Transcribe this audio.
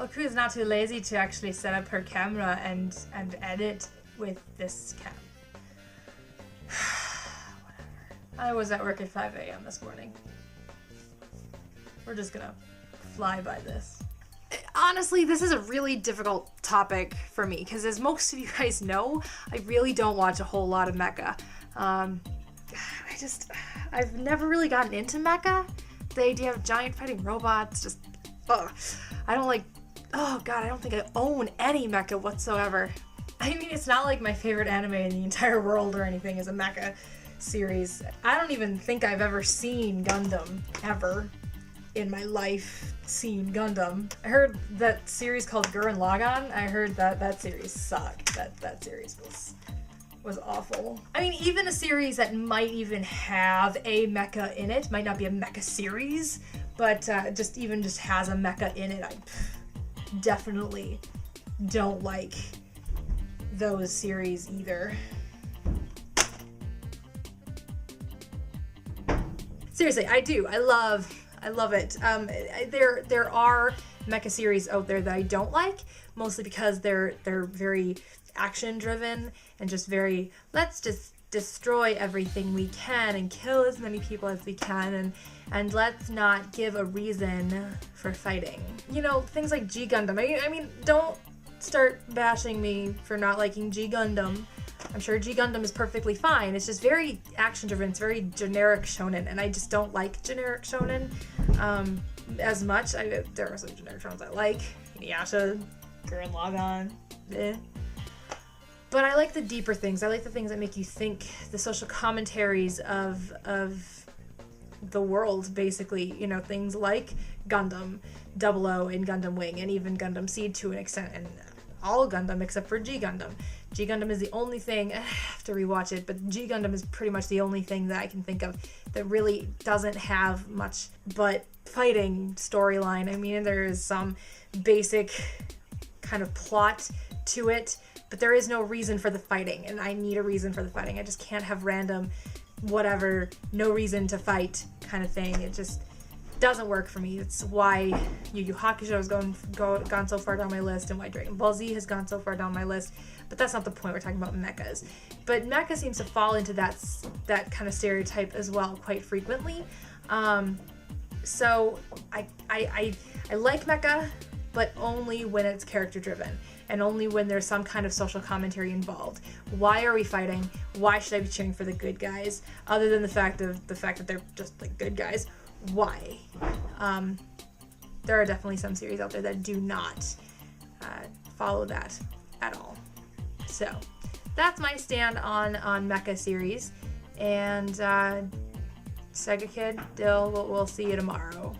Look who's not too lazy to actually set up her camera and edit with this cam. Whatever. I was at work at 5 a.m. this morning. We're just gonna fly by this. Honestly, this is a really difficult topic for me because, as most of you guys know, I really don't watch a whole lot of mecha. I've never really gotten into mecha. The idea of giant fighting robots, just, I don't like, oh god, I don't think I own any mecha whatsoever. I mean, it's not like my favorite anime in the entire world or anything is a mecha series. I don't even think I've ever seen Gundam, ever, in my life. Seen Gundam. I heard that series called Gurren Lagann. I heard that series sucked. That series was awful. I mean, even a series that might even have a mecha in it, might not be a mecha series, but just has a mecha in it, I definitely don't like those series either. Seriously, I do. I love it. There are mecha series out there that I don't like, mostly because they're very action driven and just very, let's just destroy everything we can and kill as many people as we can and let's not give a reason for fighting. You know, things like G Gundam. I mean, don't start bashing me for not liking G Gundam. I'm sure G Gundam is perfectly fine. It's just very action driven. It's very generic shonen, and I just don't like generic shonen as much. There are some generic shonens I like. Inuyasha, Gurren Lagann, but I like the deeper things. I like the things that make you think, the social commentaries of the world, basically. You know, things like Gundam 00 and Gundam Wing, and even Gundam Seed to an extent, and all Gundam except for G Gundam. G Gundam is the only thing, I have to rewatch it, but G Gundam is pretty much the only thing that I can think of that really doesn't have much but fighting storyline. I mean, there is some basic kind of plot to it, but there is no reason for the fighting, and I need a reason for the fighting. I just can't have random, whatever, no reason to fight kind of thing. It just doesn't work for me. It's why Yu Yu Hakusho has gone so far down my list, and why Dragon Ball Z has gone so far down my list. But that's not the point. We're talking about mechas. But mecha seems to fall into that kind of stereotype as well quite frequently. So I like mecha, but only when it's character driven and only when there's some kind of social commentary involved. Why are we fighting? Why should I be cheering for the good guys? Other than the fact that they're just like good guys. Why? There are definitely some series out there that do not follow that at all. So that's my stand on mecha series. And Sega Kid, Dill, we'll see you tomorrow.